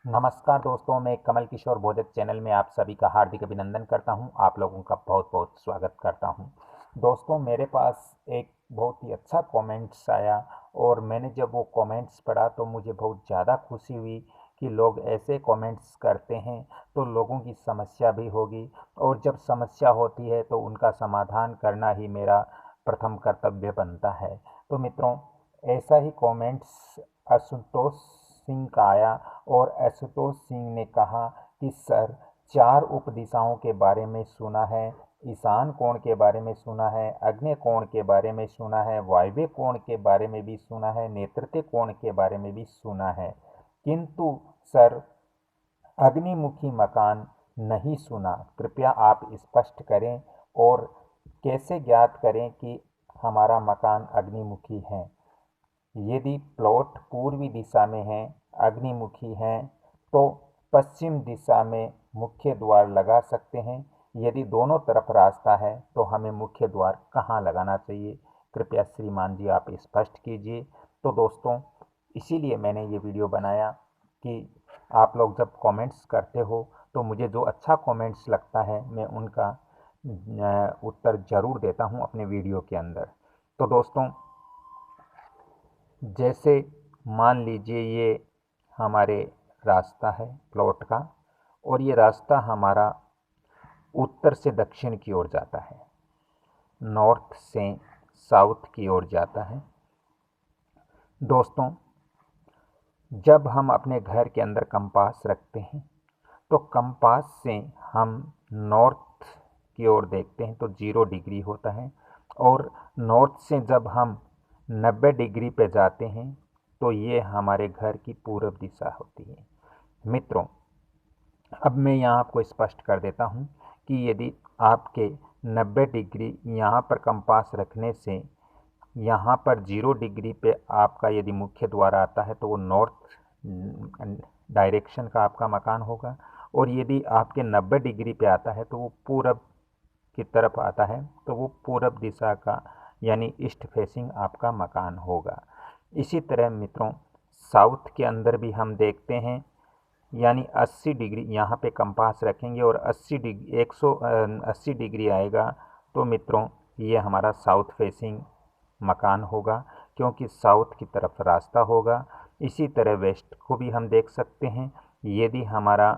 नमस्कार दोस्तों, मैं कमल किशोर भोजक चैनल में आप सभी का हार्दिक अभिनंदन करता हूं। आप लोगों का बहुत बहुत स्वागत करता हूं। दोस्तों, मेरे पास एक बहुत ही अच्छा कमेंट्स आया और मैंने जब वो कमेंट्स पढ़ा तो मुझे बहुत ज़्यादा खुशी हुई कि लोग ऐसे कमेंट्स करते हैं तो लोगों की समस्या भी होगी, और जब समस्या होती है तो उनका समाधान करना ही मेरा प्रथम कर्तव्य बनता है। तो मित्रों, ऐसा ही कमेंट्स आशुतोष सिंह का आया और आशुतोष सिंह ने कहा कि सर, चार उपदिशाओं के बारे में सुना है, ईशान कोण के बारे में सुना है, आग्नेय कोण के बारे में सुना है, वायव्य कोण के बारे में भी सुना है, नैऋत्य कोण के बारे में भी सुना है, किंतु सर अग्निमुखी मकान नहीं सुना। कृपया आप स्पष्ट करें और कैसे ज्ञात करें कि हमारा मकान अग्निमुखी है। यदि प्लॉट पूर्वी दिशा में है, अग्निमुखी है, तो पश्चिम दिशा में मुख्य द्वार लगा सकते हैं। यदि दोनों तरफ रास्ता है तो हमें मुख्य द्वार कहाँ लगाना चाहिए? कृपया श्रीमान जी आप स्पष्ट कीजिए। तो दोस्तों, इसीलिए मैंने ये वीडियो बनाया कि आप लोग जब कमेंट्स करते हो तो मुझे जो अच्छा कमेंट्स लगता है मैं उनका उत्तर ज़रूर देता हूँ अपने वीडियो के अंदर। तो दोस्तों, जैसे मान लीजिए ये हमारे रास्ता है प्लॉट का, और ये रास्ता हमारा उत्तर से दक्षिण की ओर जाता है, नॉर्थ से साउथ की ओर जाता है। दोस्तों, जब हम अपने घर के अंदर कंपास रखते हैं तो कंपास से हम नॉर्थ की ओर देखते हैं तो 0 डिग्री होता है, और नॉर्थ से जब हम 90 डिग्री पे जाते हैं तो ये हमारे घर की पूर्व दिशा होती है। मित्रों, अब मैं यहाँ आपको स्पष्ट कर देता हूँ कि यदि आपके 90 डिग्री यहाँ पर कंपास रखने से यहाँ पर 0 डिग्री पे आपका यदि मुख्य द्वार आता है तो वो नॉर्थ डायरेक्शन का आपका मकान होगा, और यदि आपके 90 डिग्री पे आता है तो वो पूरब की तरफ आता है तो वो पूरब दिशा का यानी ईस्ट फेसिंग आपका मकान होगा। इसी तरह मित्रों, साउथ के अंदर भी हम देखते हैं, यानी 80 डिग्री यहाँ पे कंपास रखेंगे और 80 डिग्री 180 डिग्री आएगा तो मित्रों ये हमारा साउथ फेसिंग मकान होगा, क्योंकि साउथ की तरफ रास्ता होगा। इसी तरह वेस्ट को भी हम देख सकते हैं। यदि हमारा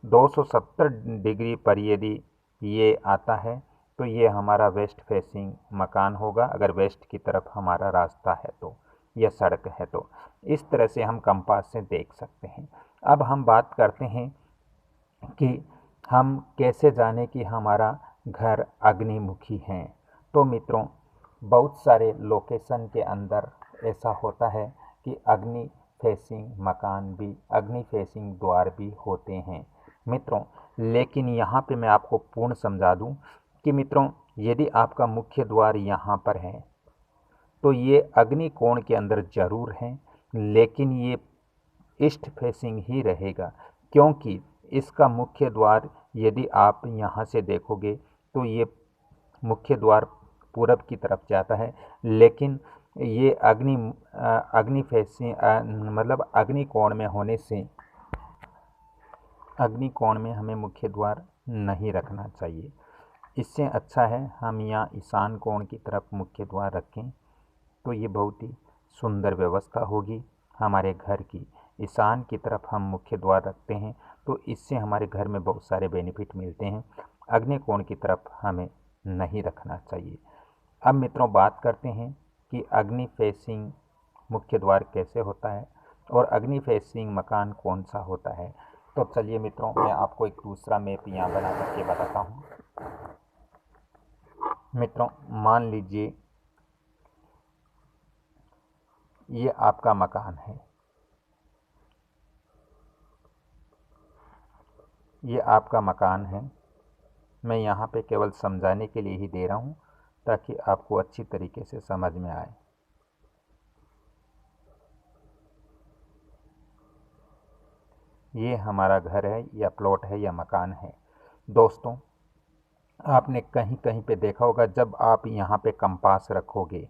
270 डिग्री पर यदि ये आता है तो ये हमारा वेस्ट फेसिंग मकान होगा, अगर वेस्ट की तरफ हमारा रास्ता है तो, या सड़क है तो। इस तरह से हम कंपास से देख सकते हैं। अब हम बात करते हैं कि हम कैसे जाने कि हमारा घर अग्निमुखी है। तो मित्रों, बहुत सारे लोकेशन के अंदर ऐसा होता है कि अग्नि फेसिंग मकान भी, अग्नि फेसिंग द्वार भी होते हैं मित्रों। लेकिन यहाँ पे मैं आपको पूर्ण समझा दूँ कि मित्रों, यदि आपका मुख्य द्वार यहाँ पर है तो ये अग्नि कोण के अंदर जरूर है, लेकिन ये ईस्ट फेसिंग ही रहेगा, क्योंकि इसका मुख्य द्वार यदि आप यहाँ से देखोगे तो ये मुख्य द्वार पूरब की तरफ जाता है, लेकिन ये अग्नि फेसिंग मतलब अग्नि कोण में होने से अग्नि कोण में हमें मुख्य द्वार नहीं रखना चाहिए। इससे अच्छा है हम यहाँ ईशान कोण की तरफ मुख्य द्वार रखें, तो ये बहुत ही सुंदर व्यवस्था होगी हमारे घर की। ईशान की तरफ हम मुख्य द्वार रखते हैं तो इससे हमारे घर में बहुत सारे बेनिफिट मिलते हैं। अग्नि कोण की तरफ हमें नहीं रखना चाहिए। अब मित्रों, बात करते हैं कि अग्नि फेसिंग मुख्य द्वार कैसे होता है और अग्नि फेसिंग मकान कौन सा होता है। तो चलिए मित्रों, मैं आपको एक दूसरा मैप यहाँ बना करके बताता हूँ। मित्रों, मान लीजिए ये आपका मकान है, ये आपका मकान है। मैं यहाँ पे केवल समझाने के लिए ही दे रहा हूँ ताकि आपको अच्छी तरीके से समझ में आए। ये हमारा घर है या प्लॉट है या मकान है। दोस्तों, आपने कहीं कहीं पे देखा होगा जब आप यहाँ पे कंपास रखोगे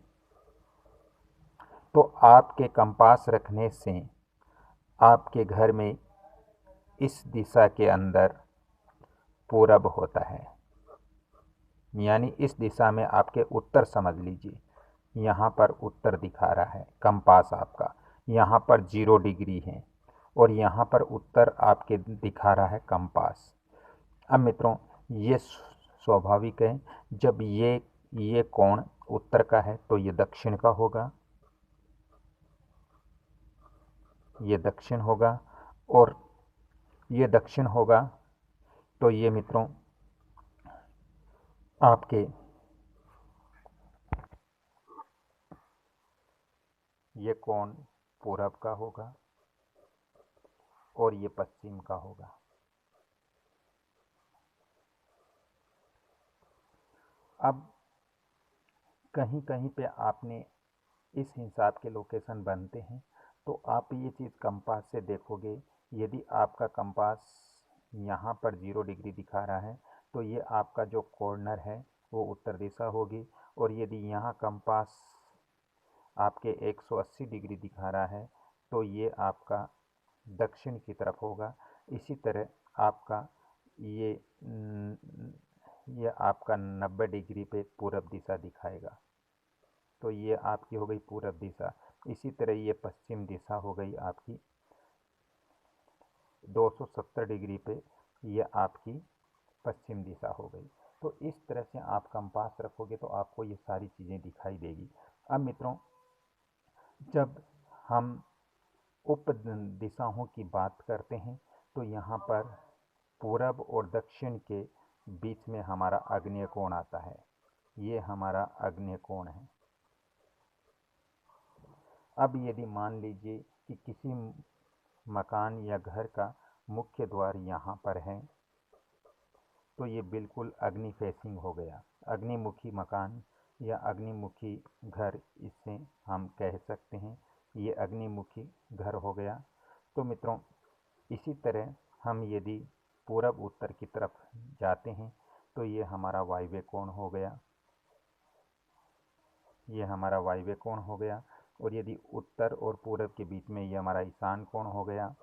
तो आपके कंपास रखने से आपके घर में इस दिशा के अंदर पूरब होता है, यानी इस दिशा में आपके उत्तर समझ लीजिए। यहाँ पर उत्तर दिखा रहा है कंपास आपका, यहाँ पर 0 डिग्री है और यहाँ पर उत्तर आपके दिखा रहा है कंपास। अब मित्रों, ये स्वाभाविक है, जब ये कोण उत्तर का है तो ये दक्षिण का होगा, ये दक्षिण होगा, और ये दक्षिण होगा तो ये मित्रों आपके ये कोण पूरब का होगा और ये पश्चिम का होगा। अब कहीं कहीं पे आपने इस हिसाब के लोकेशन बनते हैं, तो आप ये चीज़ कंपास से देखोगे। यदि आपका कंपास यहाँ पर 0 डिग्री दिखा रहा है तो ये आपका जो कॉर्नर है वो उत्तर दिशा होगी, और यदि यहाँ कंपास आपके 180 डिग्री दिखा रहा है तो ये आपका दक्षिण की तरफ होगा। इसी तरह आपका ये आपका 90 डिग्री पे पूरब दिशा दिखाएगा, तो ये आपकी हो गई पूरब दिशा। इसी तरह ये पश्चिम दिशा हो गई आपकी 270 डिग्री पे, ये आपकी पश्चिम दिशा हो गई। तो इस तरह से आप कंपास रखोगे तो आपको ये सारी चीज़ें दिखाई देगी। अब मित्रों, जब हम उप दिशाओं की बात करते हैं तो यहाँ पर पूरब और दक्षिण के बीच में हमारा आग्नेय कोण आता है। ये हमारा आग्नेय कोण है। अब यदि मान लीजिए कि किसी मकान या घर का मुख्य द्वार यहाँ पर है, तो ये बिल्कुल अग्नि फेसिंग हो गया, अग्निमुखी मकान या अग्निमुखी घर, इससे हम कह सकते हैं ये अग्निमुखी घर हो गया। तो मित्रों, इसी तरह हम यदि पूरब उत्तर की तरफ जाते हैं तो ये हमारा वायव्य कोण हो गया, ये हमारा वायव्य कोण हो गया। और यदि उत्तर और पूरब के बीच में ये हमारा ईशान कोण हो गया।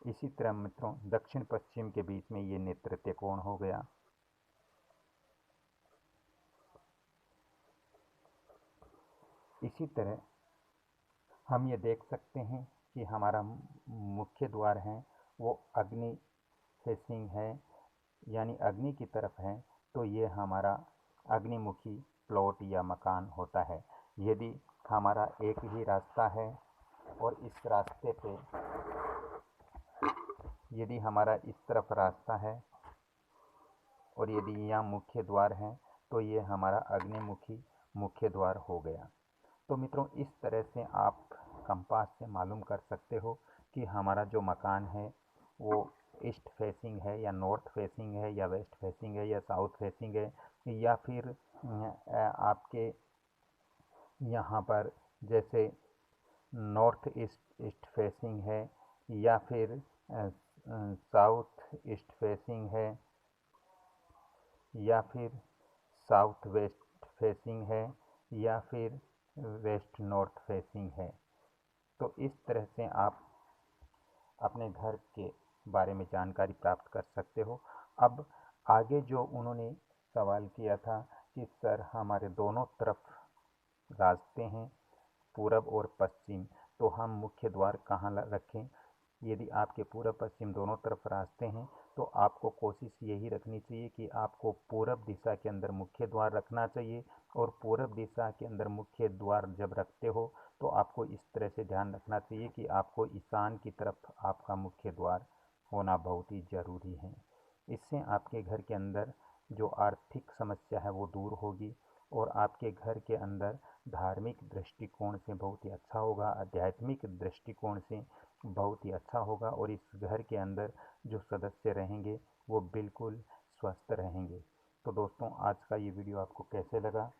इसी तरह मित्रों, दक्षिण पश्चिम के बीच में ये नेतृत्य कोण हो गया। इसी तरह हम ये देख सकते हैं कि हमारा मुख्य द्वार है वो अग्नि फेसिंग है, यानी अग्नि की तरफ है, तो ये हमारा अग्निमुखी प्लॉट या मकान होता है। यदि हमारा एक ही रास्ता है और इस रास्ते पे यदि हमारा इस तरफ रास्ता है और यदि यहाँ मुख्य द्वार है तो ये हमारा अग्निमुखी मुख्य द्वार हो गया। तो मित्रों, इस तरह से आप कंपास से मालूम कर सकते हो कि हमारा जो मकान है वो ईस्ट फेसिंग है या नॉर्थ फेसिंग है या वेस्ट फेसिंग है या साउथ फेसिंग है, या फिर आपके यहाँ पर जैसे नॉर्थ ईस्ट ईस्ट फेसिंग है या फिर साउथ ईस्ट फेसिंग है या फिर साउथ वेस्ट फेसिंग है या फिर वेस्ट नॉर्थ फेसिंग है। तो इस तरह से आप अपने घर के बारे में जानकारी प्राप्त कर सकते हो। अब आगे जो उन्होंने सवाल किया था कि सर हमारे दोनों तरफ रास्ते हैं, पूरब और पश्चिम, तो हम मुख्य द्वार कहाँ रखें। यदि आपके पूरब पश्चिम दोनों तरफ रास्ते हैं तो आपको कोशिश यही रखनी चाहिए कि आपको पूरब दिशा के अंदर मुख्य द्वार रखना चाहिए। और पूरब दिशा के अंदर मुख्य द्वार जब रखते हो तो आपको इस तरह से ध्यान रखना चाहिए कि आपको ईशान की तरफ आपका मुख्य द्वार होना बहुत ही ज़रूरी है। इससे आपके घर के अंदर जो आर्थिक समस्या है वो दूर होगी और आपके घर के अंदर धार्मिक दृष्टिकोण से बहुत ही अच्छा होगा, आध्यात्मिक दृष्टिकोण से बहुत ही अच्छा होगा, और इस घर के अंदर जो सदस्य रहेंगे वो बिल्कुल स्वस्थ रहेंगे। तो दोस्तों, आज का ये वीडियो आपको कैसे लगा?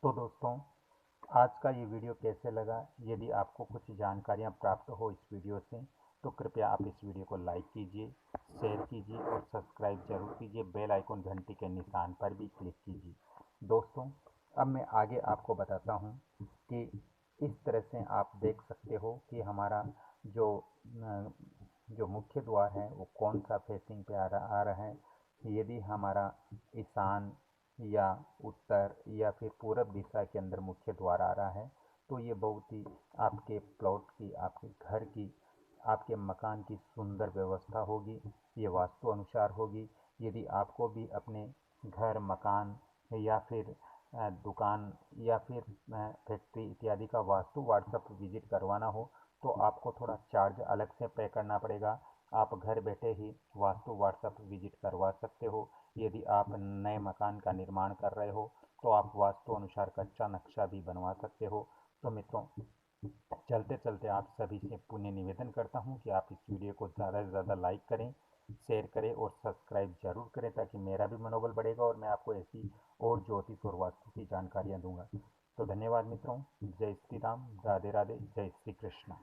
तो दोस्तों, आज का ये वीडियो कैसे लगा? यदि आपको कुछ जानकारियाँ प्राप्त हो इस वीडियो से तो कृपया आप इस वीडियो को लाइक कीजिए, शेयर कीजिए और सब्सक्राइब जरूर कीजिए। बेल आइकन घंटी के निशान पर भी क्लिक कीजिए। दोस्तों, अब मैं आगे आपको बताता हूँ कि इस तरह से आप देख सकते हो कि हमारा जो जो मुख्य द्वार है वो कौन सा फेसिंग पे आ रहा है। यदि हमारा ईशान या उत्तर या फिर पूरब दिशा के अंदर मुख्य द्वार आ रहा है तो ये बहुत ही आपके प्लॉट की, आपके घर की, आपके मकान की सुंदर व्यवस्था होगी। ये वास्तु अनुसार होगी। यदि आपको भी अपने घर, मकान या फिर दुकान या फिर फैक्ट्री इत्यादि का वास्तु व्हाट्सएप विजिट करवाना हो तो आपको थोड़ा चार्ज अलग से पे करना पड़ेगा। आप घर बैठे ही वास्तु व्हाट्सएप विजिट करवा सकते हो। यदि आप नए मकान का निर्माण कर रहे हो तो आप वास्तु अनुसार कच्चा नक्शा भी बनवा सकते हो। तो मित्रों, चलते चलते आप सभी से पुण्य निवेदन करता हूँ कि आप इस वीडियो को ज़्यादा से ज़्यादा लाइक करें, शेयर करें और सब्सक्राइब जरूर करें ताकि मेरा भी मनोबल बढ़ेगा और मैं आपको ऐसी और ज्योतिष और वास्तु की जानकारियाँ दूंगा। तो धन्यवाद मित्रों। जय श्री राम, राधे राधे, जय श्री कृष्ण।